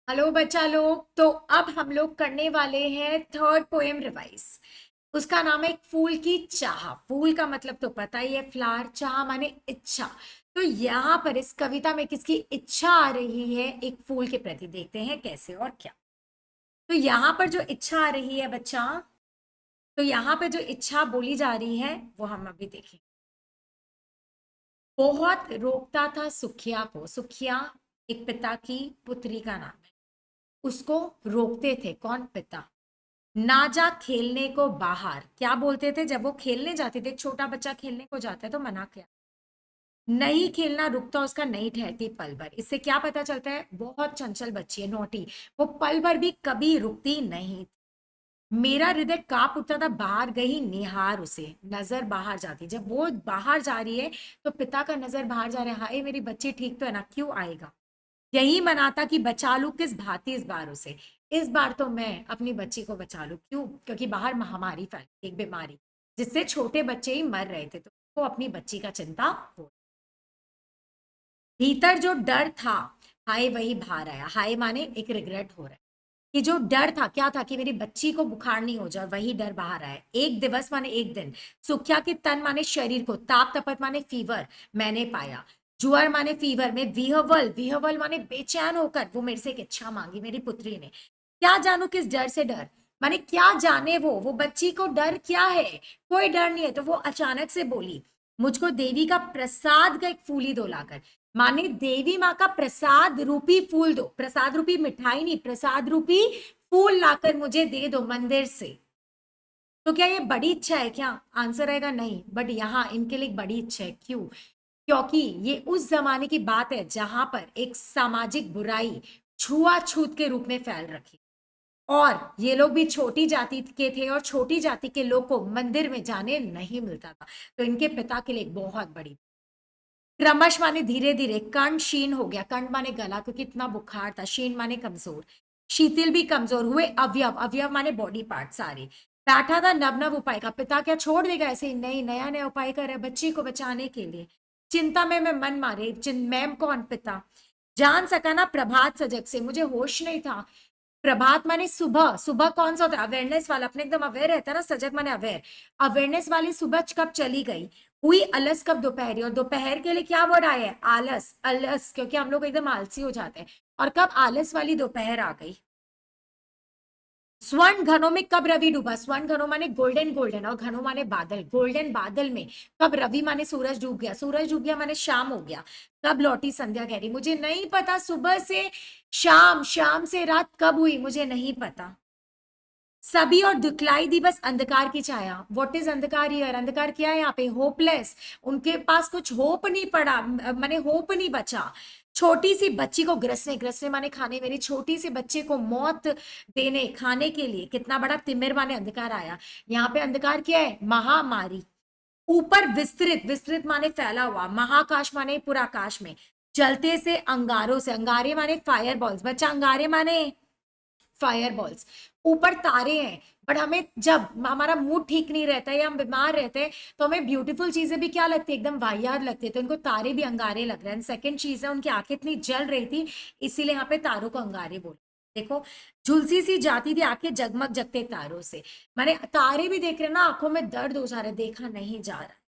Hello बच्चा लोग। तो अब हम लोग करने वाले हैं थर्ड पोएम रिवाइज। उसका नाम है एक फूल की चाह। फूल का मतलब तो पता ही है, फ्लावर। चाह माने इच्छा। तो यहाँ पर इस कविता में किसकी इच्छा आ रही है एक फूल के प्रति, देखते हैं कैसे और क्या। तो यहाँ पर जो इच्छा आ रही है बच्चा, तो यहाँ पे जो इच्छा बोली जा रही है वो हम अभी देखें। बहुत रोकता था सुखिया को। सुखिया एक पिता की पुत्री का नाम है। उसको रोकते थे कौन? पिता। ना जा खेलने को बाहर। क्या बोलते थे जब वो खेलने जाते थे? एक छोटा बच्चा खेलने को जाता है तो मना किया। नहीं खेलना रुकता उसका, नहीं ठहरती पल भर। इससे क्या पता चलता है? बहुत चंचल बच्ची है, नोटी। वो पल भर भी कभी रुकती नहीं। मेरा हृदय कांप उठता था, बाहर गई निहार उसे। नजर बाहर जाती, जब वो बाहर जा रही है तो पिता का नजर बाहर जा रहा है। हाय मेरी बच्ची ठीक तो है ना, क्यों आएगा? यही मनाता कि बचा लूं किस भांति इस बार उसे। इस बार तो मैं अपनी बच्ची को बचा लूं। क्यों? क्योंकि बाहर महामारी फैल, एक बीमारी जिससे छोटे बच्चे ही मर रहे थे, तो वो अपनी बच्ची का चिंता हो। भीतर जो डर था, हाय वही बाहर आया। हाय माने एक रिग्रेट हो रहा है कि जो डर था, क्या था कि मेरी बच्ची को बुखार नहीं हो जाए, वही डर बाहर आया। एक दिवस माने एक दिन। सुख्या के तन माने शरीर को, ताप तपत माने फीवर मैंने पाया। जुअर माने फीवर में, विहवल विहवल माने बेचैन होकर वो मेरे से एक इच्छा मांगी मेरी पुत्री ने। क्या जानू किस डर से डर, माने क्या जाने वो बच्ची को डर क्या है? कोई डर नहीं है। तो वो अचानक से बोली, मुझको देवी का प्रसाद का एक फूल ही दो लाकर। माने देवी माँ का प्रसाद रूपी फूल दो। प्रसाद रूपी मिठाई नहीं, प्रसाद रूपी फूल लाकर मुझे दे दो मंदिर से। तो क्या ये बड़ी इच्छा है क्या? आंसर आएगा नहीं। बट यहाँ इनके लिए एक बड़ी इच्छा है। क्यों? क्योंकि ये उस जमाने की बात है जहां पर एक सामाजिक बुराई छुआछूत के रूप में फैल रखी, और ये लोग भी छोटी जाति के थे और छोटी जाति के लोग को मंदिर में जाने नहीं मिलता था। तो इनके पिता के लिए बहुत बड़ी। क्रमश माने धीरे धीरे। कंठ क्षीण हो गया। कंठ माने गला, क्योंकि इतना बुखार था। क्षीण माने कमजोर। शीतल भी कमजोर हुए। अवयव, अवयव माने बॉडी पार्ट सारे। बैठा था नव नव उपाय का। पिता क्या छोड़ देगा ऐसे ही? नहीं, नया नया उपाय कर रहा है बच्ची को बचाने के लिए। चिंता में मैं मन मारे। मैम कौन? पिता। जान सका ना प्रभात सजग से, मुझे होश नहीं था। प्रभात माने सुबह। सुबह कौन सा होता है? अवेयरनेस वाला। अपने एकदम अवेयर रहता है ना। सजग माने अवेयर। अवेयरनेस वाली सुबह कब चली गई? हुई अलस कब? दोपहरी। और दोपहर के लिए क्या वर्ड आया है? आलस। अलस क्योंकि हम लोग एकदम आलसी हो जाते हैं। और कब आलस वाली दोपहर आ गई? स्वर्ण घनों में कब रवि डूबा? स्वर्ण घनों माने गोल्डन, गोल्डन। और घनों माने बादल। गोल्डन बादल में कब रवि माने सूरज डूब गया। सूरज डूब गया माने शाम हो गया। कब लौटी संध्या गहरी? मुझे नहीं पता। सुबह से शाम, शाम से रात कब हुई? मुझे नहीं पता। सभी और दिखलाई दी बस अंधकार की छाया। व्हाट इज अंधकार? हियर अंधकार क्या है यहाँ पे? होपलेस। उनके पास कुछ होप नहीं पड़ा, माने होप नहीं बचा। छोटी सी बच्ची को ग्रसने, ग्रसने माने खाने, मेरी छोटी सी बच्चे को मौत देने खाने के लिए कितना बड़ा तिमिर माने अंधकार आया। यहाँ पे अंधकार क्या है? महामारी। ऊपर विस्तृत, विस्तृत माने फैला हुआ। महाकाश माने पूरा आकाश में। जलते से अंगारों से, अंगारे माने फायर बॉल्स। बच्चा अंगारे माने फायर बॉल्स। ऊपर तारे हैं। बट हमें जब हमारा मूड ठीक नहीं रहता है या हम बीमार रहते हैं तो हमें ब्यूटीफुल चीजें भी क्या लगती है? एकदम वाहियात लगती है। तो इनको तारे भी अंगारे लग रहे हैं। सेकंड चीज है, उनकी आंखें इतनी जल रही थी, इसीलिए यहाँ पे तारों को अंगारे बोल। देखो, झुलसी सी जाती थी आंखें जगमग जगते तारों से। माने तारे भी देख रहे हैं ना, आंखों में दर्द हो जा रहा है, देखा नहीं जा रहा।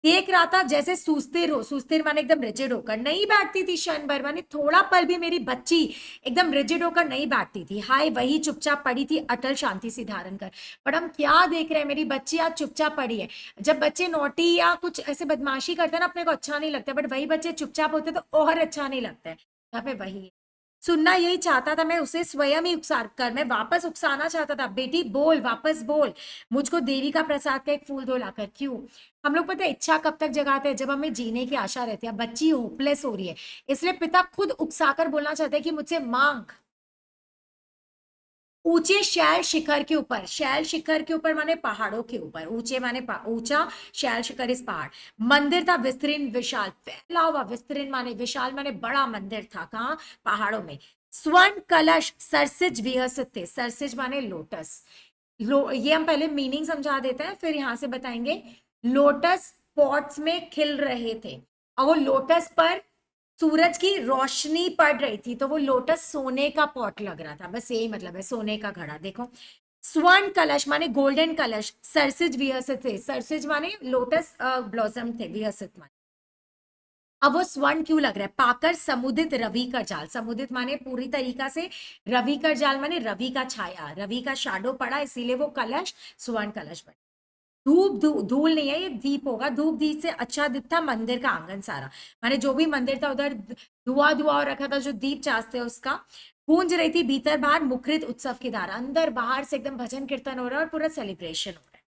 देख रहा था जैसे सुस्तिर हो। सुस्तिर माने एकदम रिजिड होकर नहीं बैठती थी क्षण भर, माने थोड़ा पल भी मेरी बच्ची एकदम रिजिड होकर नहीं बैठती थी। हाय वही चुपचाप पड़ी थी अटल शांति सी धारण कर। पर हम क्या देख रहे हैं? मेरी बच्ची आज चुपचाप पड़ी है। जब बच्चे नोटी या कुछ ऐसे बदमाशी करते हैं ना, अपने को अच्छा नहीं लगता, बट वही बच्चे चुपचाप होते तो और अच्छा नहीं लगता है। यहाँ पे वही है। सुनना यही चाहता था मैं उसे, स्वयं ही उकसा कर मैं वापस उकसाना चाहता था। बेटी बोल, वापस बोल। मुझको देवी का प्रसाद का एक फूल दो लाकर। क्यों? हम लोग पता है इच्छा कब तक जगाते हैं? जब हमें जीने की आशा रहती है। बच्ची होपलेस हो रही है, इसलिए पिता खुद उकसाकर बोलना चाहते हैं कि मुझसे मांग। ऊंचे शैल शिखर के ऊपर। शैल शिखर के ऊपर माने पहाड़ों के ऊपर। ऊंचे माने ऊंचा, शैल शिखर इस पहाड़। मंदिर था विस्तृण विशाल, फैला हुआ। विस्तृण माने विशाल, माने बड़ा मंदिर था। कहाँ? पहाड़ों में। स्वर्ण कलश सरसिज विहसित थे। सरसिज माने लोटस। ये हम पहले मीनिंग समझा देते हैं, फिर यहां से बताएंगे। लोटस पॉट्स में खिल रहे थे, और वो लोटस पर सूरज की रोशनी पड़ रही थी तो वो लोटस सोने का पॉट लग रहा था, बस यही मतलब है, सोने का घड़ा। देखो स्वर्ण कलश माने गोल्डन कलश, सरसिज विहसित थे, सरसिज माने लोटस ब्लॉसम थे, विहसित माने। अब वो स्वर्ण क्यों लग रहा है? पाकर समुदित रवि का जाल, समुदित माने पूरी तरीका से, रवि का जाल माने रवि का छाया, रवि का शैडो पड़ा, इसीलिए वो कलश स्वर्ण कलश बना। धूप धूल नहीं है, ये दीप होगा, धूप दीप से अच्छा दिखता मंदिर का आंगन सारा, माने जो भी मंदिर था उधर धुआं धुआं और रखा था, जो दीप चाहते उसका। गूंज रही थी भीतर बाहर मुखरित उत्सव की धारा, अंदर बाहर से एकदम भजन कीर्तन हो रहा है और पूरा सेलिब्रेशन हो रहा है।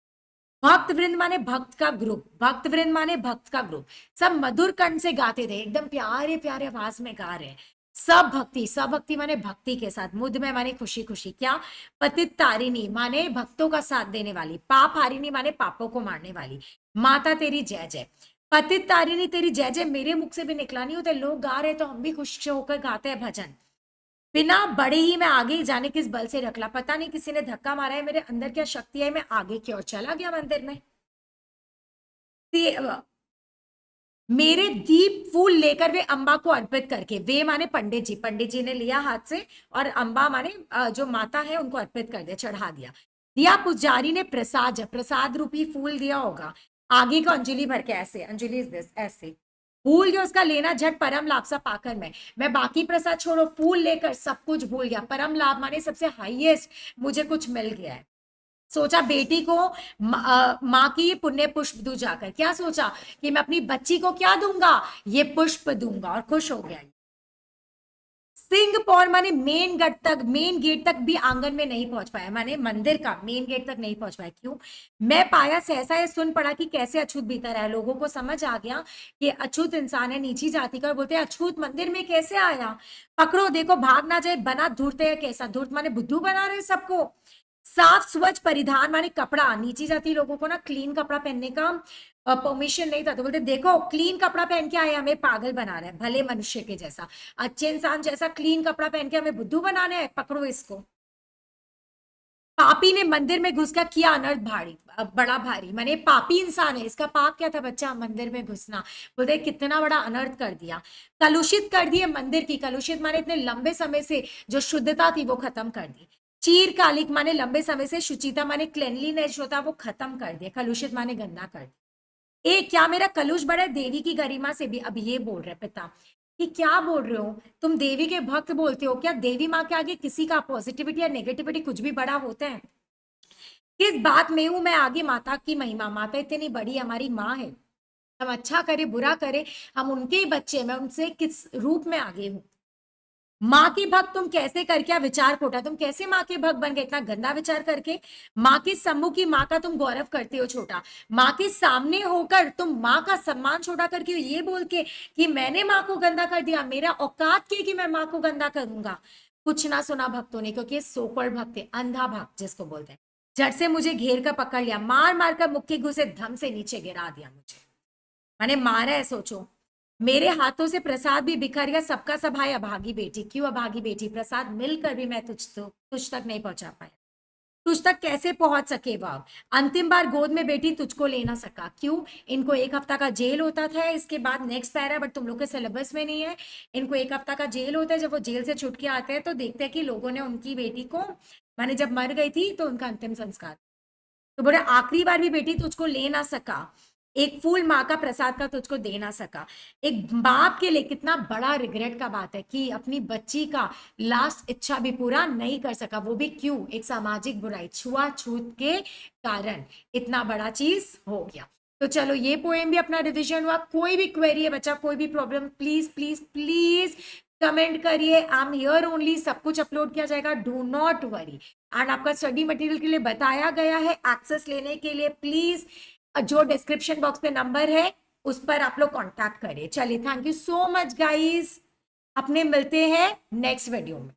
भक्त वृंद माने भक्त का ग्रुप, भक्त वृंद माने भक्त का ग्रुप, सब मधुर कंठ से गाते थे, एकदम प्यारे प्यारे आवाज में गा रहे हैं। सब भक्ति, सब भक्ति माने भक्ति के साथ, मुद में माने खुशी खुशी, क्या? पतित तारिणी माने भक्तों का साथ देने वाली, पाप हारिणी माने पापों को मारने वाली, माता तेरी जय जय। पतित तारिणी तेरी जय जय मेरे मुख से भी निकला नहीं होता, लोग गा रहे तो हम भी खुश होकर गाते हैं भजन। बिना बड़े ही मैं आगे ही जाने किस बल से रखला, पता नहीं किसी ने धक्का मारा है, मेरे अंदर क्या शक्ति है, मैं आगे की ओर चला गया मंदिर में। मेरे दीप फूल लेकर वे अंबा को अर्पित करके, वे माने पंडित जी, पंडित जी ने लिया हाथ से, और अंबा माने जो माता है उनको अर्पित कर दिया, चढ़ा दिया। दिया पुजारी ने प्रसाद, जब प्रसाद रूपी फूल दिया होगा, आगे को अंजलि भर के ऐसे, अंजलि इज दिस, ऐसे भूल गया उसका लेना, झट परम लाभ सा पाकर मैं बाकी प्रसाद छोड़ो, फूल लेकर सब कुछ भूल गया। परम लाभ माने सबसे हाईएस्ट मुझे कुछ मिल गया है। सोचा बेटी को माँ की पुण्य पुष्प दूं जाकर, क्या सोचा कि मैं अपनी बच्ची को क्या दूंगा, ये पुष्प दूंगा, और खुश हो गया। सिंह पौर माने मेन गेट तक, मेन गेट तक भी आंगन में नहीं पहुंच पाया, माने मंदिर का मेन गेट तक नहीं पहुंच पाया। क्यों? मैं पाया सहसा ये सुन पड़ा कि कैसे अछूत भीतर है, लोगों को समझ आ गया कि अछूत इंसान है, नीची जाति का, और बोलते हैं अछूत मंदिर में कैसे आया, पकड़ो देखो भाग ना जाए, बना धूर्त है कैसा, धूर्त माने बुद्धू बना रहे सबको। साफ स्वच्छ परिधान माने कपड़ा, नीची जाति लोगों को ना क्लीन कपड़ा पहनने का परमिशन नहीं था, तो बोलते देखो क्लीन कपड़ा पहन के आए, हमें पागल बना रहे हैं, भले मनुष्य के जैसा, अच्छे इंसान जैसा क्लीन कपड़ा पहन के हमें बुद्धू बनाने हैं, पकड़ो इसको। पापी ने मंदिर में घुस कर किया अनर्थ भारी, बड़ा भारी, माने पापी इंसान है, इसका पाप क्या था बच्चा, मंदिर में घुसना, बोलते कितना बड़ा अनर्थ कर दिया। कलुषित कर दिए मंदिर की, कलुषित माने इतने लंबे समय से जो शुद्धता थी वो खत्म कर दी। चीर कालिक माने लंबे समय से शुचिता माने क्लेनलीनेस होता वो खत्म कर दिया, कलुषित माने गंदा कर दिया। ए क्या मेरा कलुष बड़ा है देवी की गरिमा से भी, अब ये बोल रहे पिता कि क्या बोल रहे हो तुम, देवी के भक्त बोलते हो, क्या देवी माँ के आगे किसी का पॉजिटिविटी या नेगेटिविटी कुछ भी बड़ा होता है? किस बात में हूं मैं आगे माता की महिमा, माता इतनी बड़ी हमारी माँ है, हम अच्छा करे बुरा करे हम उनके ही बच्चे, मैं उनसे किस रूप में आगे हूं। माँ की भक्त तुम कैसे कर, क्या विचार खोटा, तुम कैसे माँ के भक्त बन गए इतना गंदा विचार करके? माँ के सम्मुख की माँ का तुम गौरव करते हो छोटा, माँ के सामने होकर तुम माँ का सम्मान छोटा करके ये बोल के कि मैंने माँ को गंदा कर दिया, मेरा औकात की कि मैं माँ को गंदा करूंगा। कुछ ना सुना भक्तों ने, क्योंकि सोकड़ भक्त है, अंधा भक्त जिसको बोलते हैं। झट से मुझे घेर कर पकड़ लिया, मार मार कर मुक्के घुसे धम से नीचे गिरा दिया मुझे, मैंने मारा है सोचो। मेरे हाथों से प्रसाद भी बिखर गया, सबका सब भाई अभागी बेटी, क्यों अभागी बेटी, प्रसाद मिलकर भी मैं तुझ तक नहीं पहुंचा पाया, तुझ तक कैसे पहुंच सके वह, अंतिम बार गोद में बेटी तुझको ले ना सका, क्यों? इनको एक हफ्ता का जेल होता था, इसके बाद नेक्स्ट पैरा, बट तुम लोग के सिलेबस में नहीं है, इनको एक हफ्ता का जेल होता है, जब वो जेल से छुट के आते हैं तो देखते हैं कि लोगों ने उनकी बेटी को, माने जब मर गई थी तो उनका अंतिम संस्कार, तो बोले आखिरी बार भी बेटी तुझको ले ना सका, एक फूल माँ का प्रसाद का तुझको दे ना सका। एक बाप के लिए कितना बड़ा रिग्रेट का बात है कि अपनी बच्ची का लास्ट इच्छा भी पूरा नहीं कर सका, वो भी क्यों? एक सामाजिक बुराई, छुआछूत के कारण इतना बड़ा चीज हो गया। तो चलो ये पोएम भी अपना रिविजन हुआ। कोई भी क्वेरी है बच्चा, कोई भी problem, please please please comment करिए, आई एम हियर ओनली, सब कुछ अपलोड किया जाएगा, डू नॉट वरी। एंड आपका स्टडी मटेरियल के लिए बताया गया है, एक्सेस लेने के लिए प्लीज जो डिस्क्रिप्शन बॉक्स पे नंबर है उस पर आप लोग कांटेक्ट करिए। चलिए, thank you so much guys, अपने मिलते हैं नेक्स्ट वीडियो में।